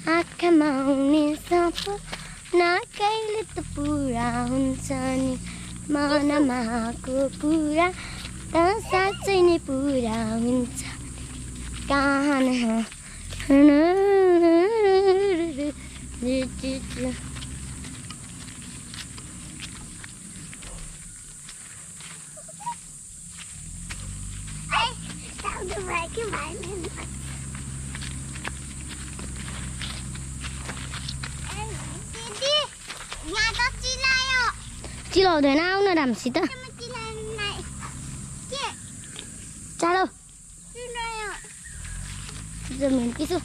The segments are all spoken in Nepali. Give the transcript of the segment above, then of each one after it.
आँखामा आउने सपना कहिले त पुरा हुन्छ नि मनमा आएको पुरा त साँच्चै नै पुरा हुन्छ कहाँ चिलाउँदैन आउन राम्रोसित चालो जमिन किसु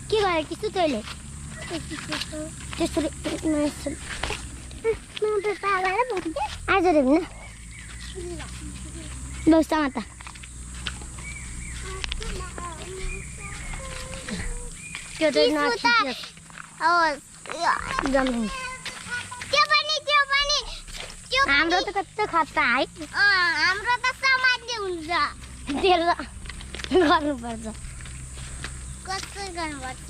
के गरे किसु तैँले त्यसरी आज रेब्न लौसँग त त्यो जमिन हाम्रो त कस्तो खत्ता है हाम्रो त समात्ने हुन्छ त्यसलाई गर्नुपर्छ कसरी गर्नुपर्छ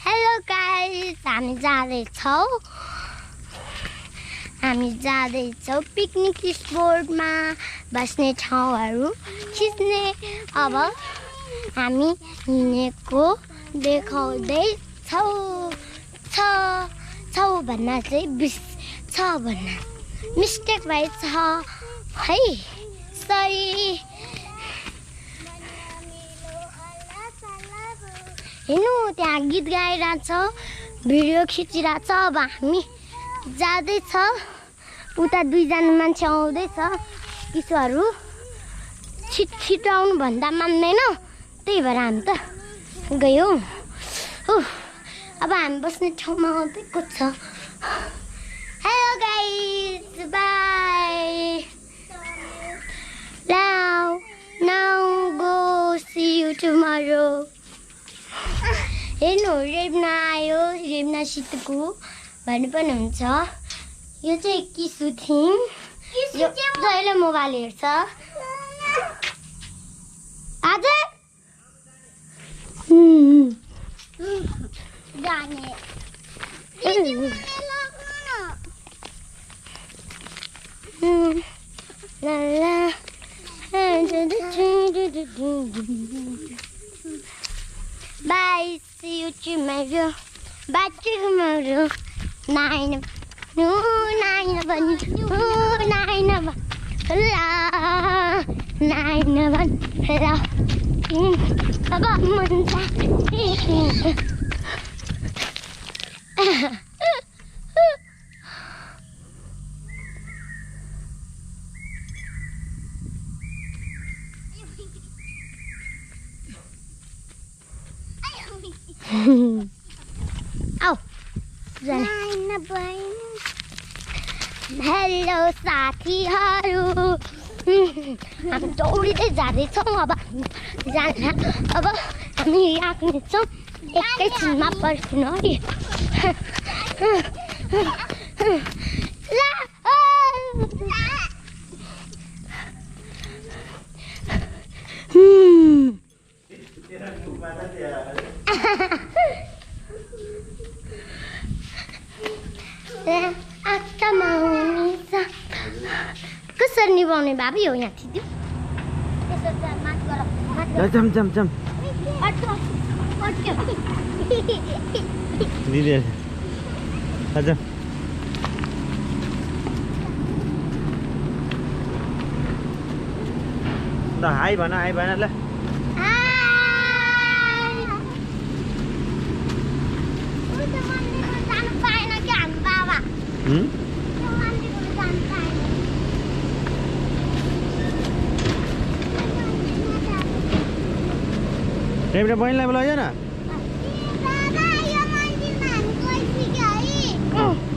हेलो गाइस हामी जाँदैछौँ पिकनिक स्पोटमा बस्ने ठाउँहरू खिच्ने अब हामी हिँडेको देखाउँदैछौँ छौ भन्न चाहिँ छ भन्न मिस्टेक भएछ है सरी हेर्नु त्यहाँ गीत गाइरहेछ भिडियो खिचिरहेछ अब हामी जाँदैछ उता दुईजना मान्छे आउँदैछ किसोहरू छिटो आउनु भन्दा मान्दैन त्यही भएर हामी त गयौँ अब हामी बस्ने ठाउँमा आउँदैको छ hello guys by now go see you tomorrow हेर्नु रेब्ना आयो रेब्ना सितको भन्ने पनि हुन्छ यो चाहिँ किसु थिङ जहिले मोबाइल हेर्छ आज जाने Bye, see you tomorrow. Bye tomorrow. 9 hello साथीहरू हामी दौडिँदै जाँदैछौँ अब हामी राख्नेछौँ एकैछिनमा पर्खिनु है कसरी निभाउने भाबी हो यहाँ थिच्यो जम दिदी अच्छा ल हाई भन ल रेबिना बहिनीलाई लैजा न बाबा यो मन्दिरमा हामी गइसक्यो है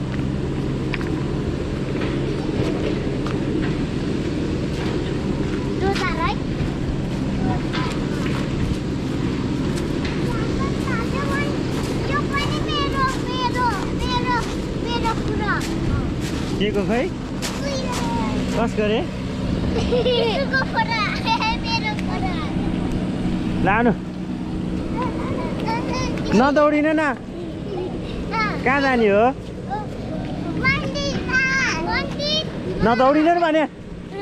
के को खै कस गरे लानु नदौडिन न कहाँ जाने हो नदौडिन भने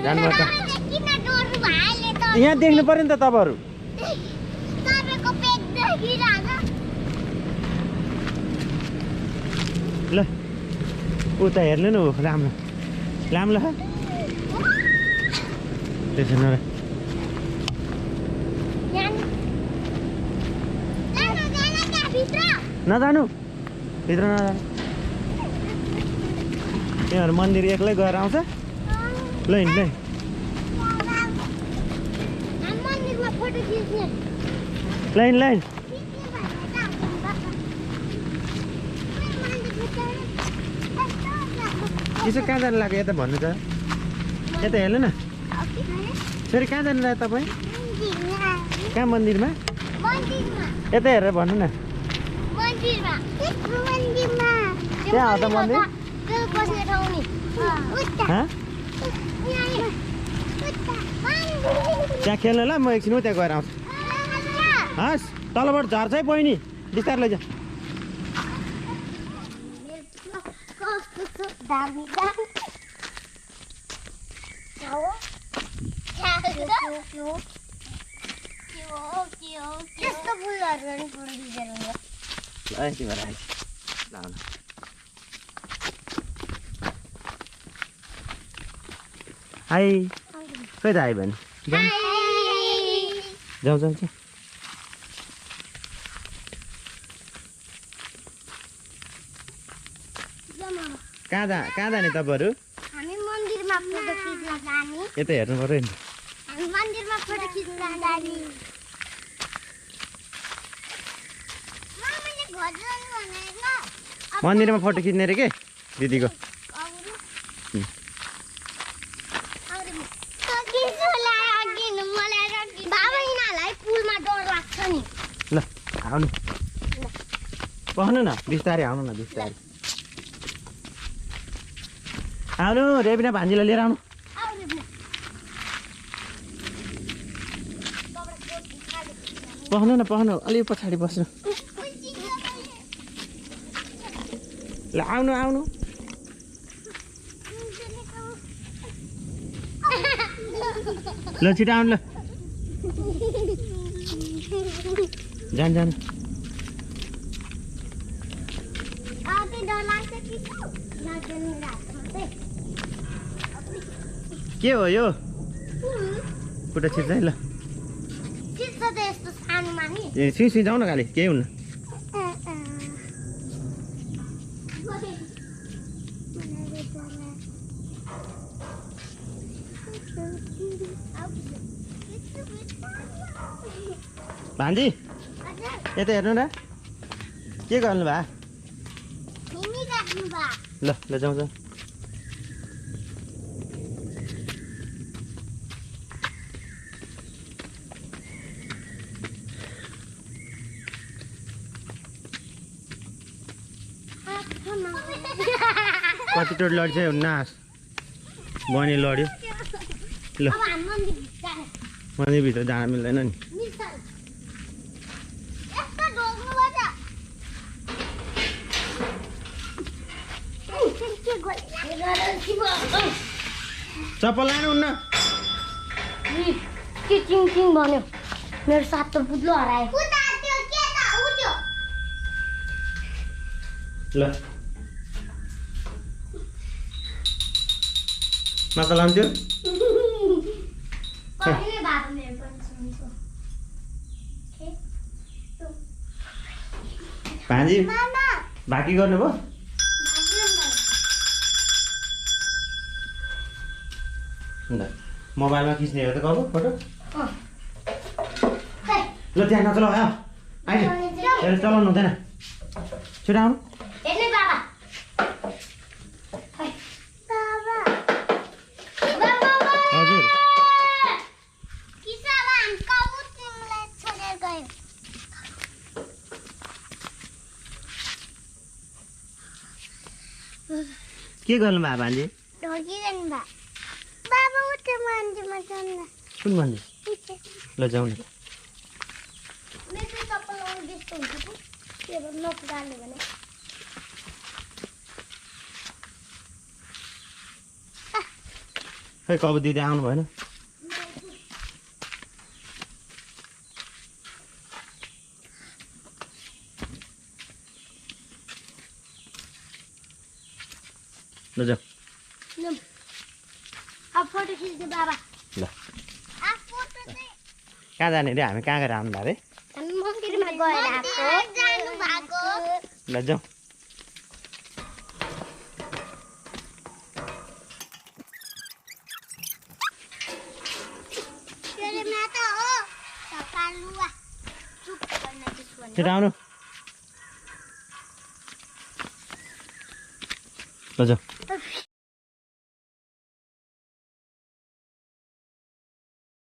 जानुपर्छ यहाँ देख्नु पर्यो नि त तपाईँहरू ल उता हेर्नु न राम्रो राम्रो त्यसो न नजानु भित्र नजानु त्यहाँहरू मन्दिर एक्लै गएर आउँछ ल हिँड्दै लाइन लाइन यसो कहाँ जानु लाग्यो यता भन्नु त यता हेर्नु न छोरी कहाँ जानु लाग्यो तपाईँ कहाँ मन्दिरमा यता हेरेर भन्नु न त्यहाँ हो त मन्दिर त्यहाँ खेल्नु ल म एकछिन त्यहाँ गएर आउँछु हस् तलबाट झर्छ है बहिनी बिस्तारै लैजा हाई खै त आयो भने जाउँ जाउँ चाहिँ कहाँ जाने तपाईँहरू हामी मन्दिरमा फोटो खिच्न जाने यता हेर्नु पर्यो नि हामी मन्दिरमा फोटो खिच्न जाने मन्दिरमा फोटो खिच्ने रे के दिदीको ल आउनु पहनु न बिस्तारै आउनु न बिस्तारै आउनु रेबिना भान्जीलाई लिएर आउनु पहनु न पहनु अलि पछाडि बस्नु ल आउनु आउनु ल छिटो आउनु ल जान जान के हो यो खुट्टा छिट्छ है ल ए सुई जाउँ न खालि केही हुन्न भान्जी यता हेर्नु न के गर्नु भा ल ल जाउँ जाउँ कति टोट लड्छ नास बहिनी लड्यो ल मन्दिरभित्र जान मिल्दैन नि चप्पल लानुहुन्न के चिङ चिङ भन्यो मेरो सात त बुद्लो हरायो ल माता लान्थ्यो भान्जी भाकी गर्नुभयो ल मोबाइलमा खिच्ने हो त कब फोटो ल त्यहाँ नचलाऊ आऊ अहिले हेर चलाउनु हुँदैन छिटो आउनु हेर्नु बाबा हजुर के गर्नु भयो बाजे कुन मन्दिर ल जाउँ न खै कब दिदी आउनु भएन ल जाऊ फोटो खिच्नु बाबा ल कहाँ जाने रे हामी कहाँ गएर आउनु भयो अरे हामी मन्दिरमा गएर आएको ल जाउँ छिटो आउनु ल जाऊ